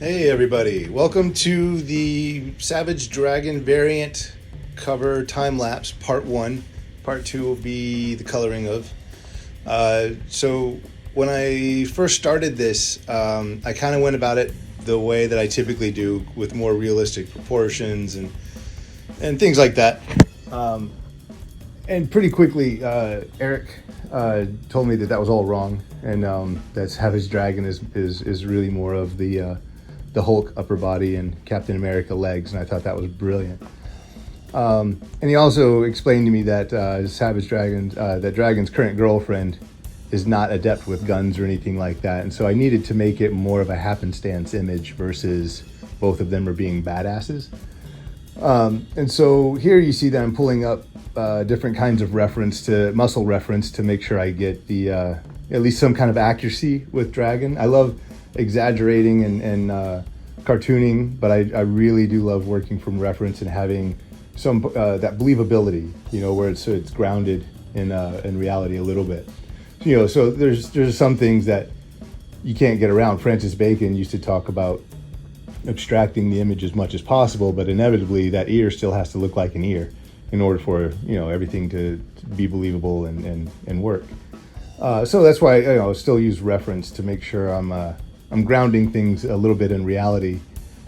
Hey everybody, welcome to the Savage Dragon variant cover time lapse part 1. Part 2 will be the coloring of. So when I first started this, I kind of went about it the way that I typically do with more realistic proportions and things like that. And pretty quickly, Eric told me that was all wrong, and that Savage Dragon is really more of the Hulk upper body and Captain America legs, and I thought that was brilliant. And he also explained to me that that Dragon's current girlfriend is not adept with guns or anything like that, and so I needed to make it more of a happenstance image versus both of them are being badasses. And so here you see that I'm pulling up different kinds of muscle reference to make sure I get the at least some kind of accuracy with Dragon. I love exaggerating and cartooning, but I really do love working from reference and having some that believability, where it's grounded in reality a little bit. So there's some things that you can't get around. Francis Bacon used to talk about abstracting the image as much as possible, but inevitably that ear still has to look like an ear in order for everything to be believable and work. So that's why I still use reference to make sure I'm grounding things a little bit in reality,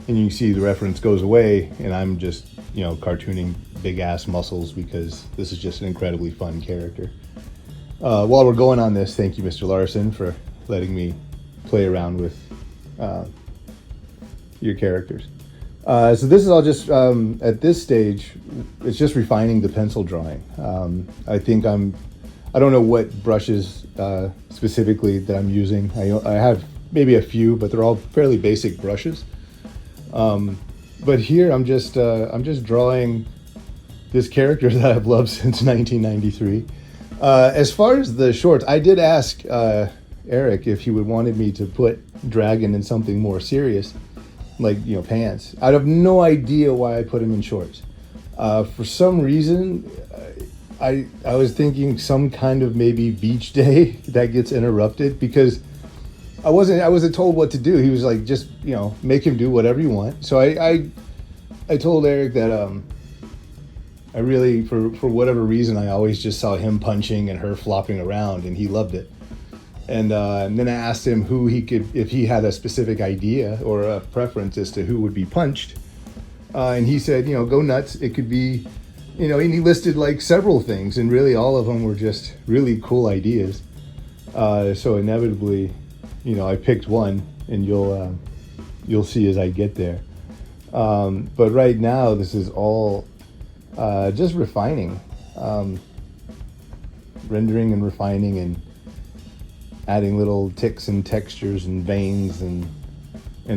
and you see the reference goes away, and I'm just cartooning big ass muscles because this is just an incredibly fun character. While we're going on this, thank you, Mr. Larson, for letting me play around with your characters. So this is all just at this stage, it's just refining the pencil drawing. I don't know what brushes specifically that I'm using. I have maybe a few, but they're all fairly basic brushes. But here I'm just drawing this character that I've loved since 1993. As far as the shorts, I did ask Eric if he would wanted me to put Dragon in something more serious, like pants. I have no idea why I put him in shorts. For some reason, I was thinking some kind of maybe beach day that gets interrupted because I wasn't told what to do. He was like, just make him do whatever you want. So I told Eric that I really, for whatever reason, I always just saw him punching and her flopping around, and he loved it. And then I asked him if he had a specific idea or a preference as to who would be punched. And he said, go nuts. It could be, and he listed like several things, and really all of them were just really cool ideas. So inevitably, I picked one, and you'll see as I get there. But right now, this is all just refining, rendering and refining and adding little ticks and textures and veins and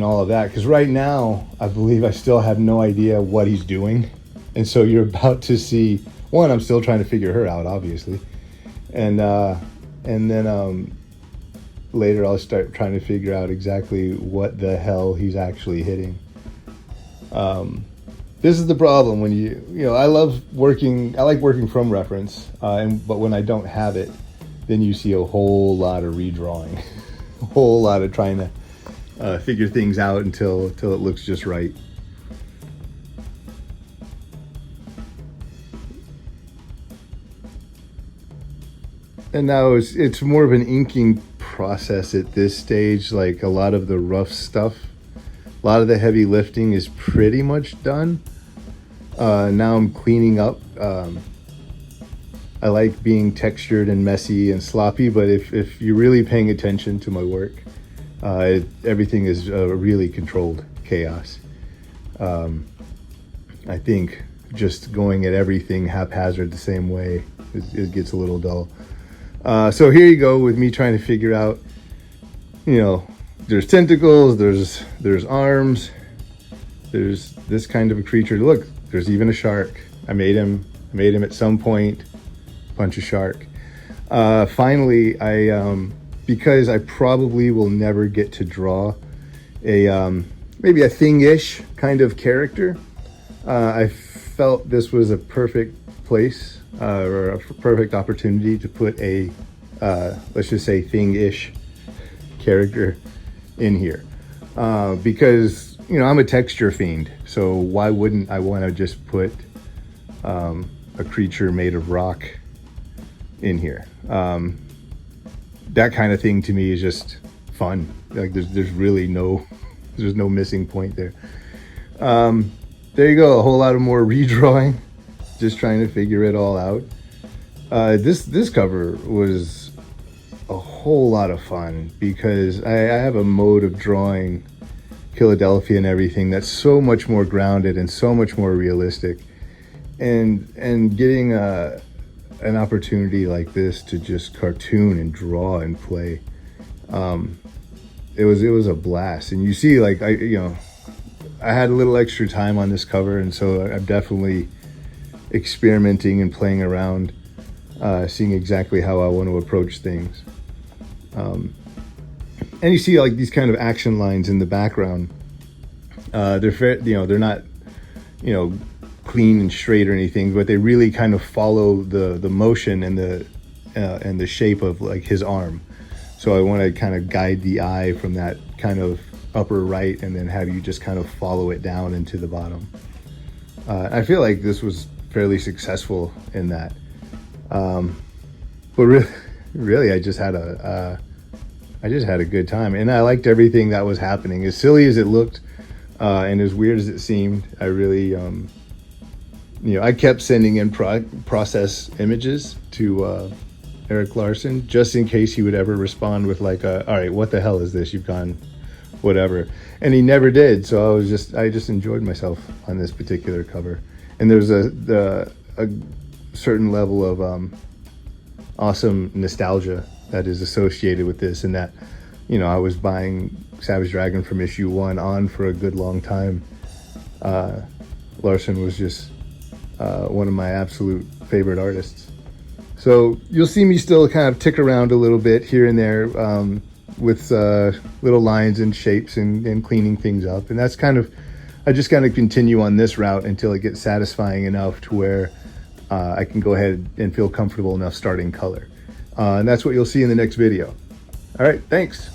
all of that. Because right now, I believe I still have no idea what he's doing. And so you're about to see, one, I'm still trying to figure her out, obviously. And then later I'll start trying to figure out exactly what the hell he's actually hitting. This is the problem when I like working from reference, but when I don't have it, then you see a whole lot of redrawing, a whole lot of trying to figure things out until it looks just right. And now it's more of an inking process at this stage. Like a lot of the rough stuff, a lot of the heavy lifting is pretty much done. Now I'm cleaning up. I like being textured and messy and sloppy, but if you're really paying attention to my work, everything is really controlled chaos. I think just going at everything haphazard the same way, it gets a little dull. So here you go with me trying to figure out, there's tentacles, there's arms, there's this kind of a creature. Look, there's even a shark. I made him at some point punch a shark. Finally, because I probably will never get to draw maybe a thing-ish kind of character, I felt this was a perfect place or a perfect opportunity to put a let's just say thing-ish character in here. because, you know, I'm a texture fiend. So why wouldn't I want to just put a creature made of rock in here? That kind of thing to me is just fun. Like there's really there's no missing point there. There you go, a whole lot of more redrawing, just trying to figure it all out. This cover was a whole lot of fun because I have a mode of drawing Philadelphia and everything that's so much more grounded and so much more realistic, and getting an opportunity like this to just cartoon and draw and play, it was a blast. And you see, like, I had a little extra time on this cover, and so I'm definitely experimenting and playing around, seeing exactly how I want to approach things. And you see like these kind of action lines in the background. They're not, clean and straight or anything, but they really kind of follow the motion and the shape of like his arm. So I want to kind of guide the eye from that kind of upper right, and then have you just kind of follow it down into the bottom. I feel like this was fairly successful in that. But really, I just had a good time, and I liked everything that was happening. As silly as it looked, and as weird as it seemed, I really, I kept sending in process images to Erik Larsen, just in case he would ever respond with like, all right, what the hell is this? You've gone whatever. And he never did. So I just enjoyed myself on this particular cover. And there's a certain level of awesome nostalgia that is associated with this, and that, I was buying Savage Dragon from issue 1 on for a good long time. Larsen was just one of my absolute favorite artists. So you'll see me still kind of tick around a little bit here and there, with little lines and shapes and cleaning things up. And that's I just kind of continue on this route until it gets satisfying enough to where I can go ahead and feel comfortable enough starting color. And that's what you'll see in the next video. All right, thanks.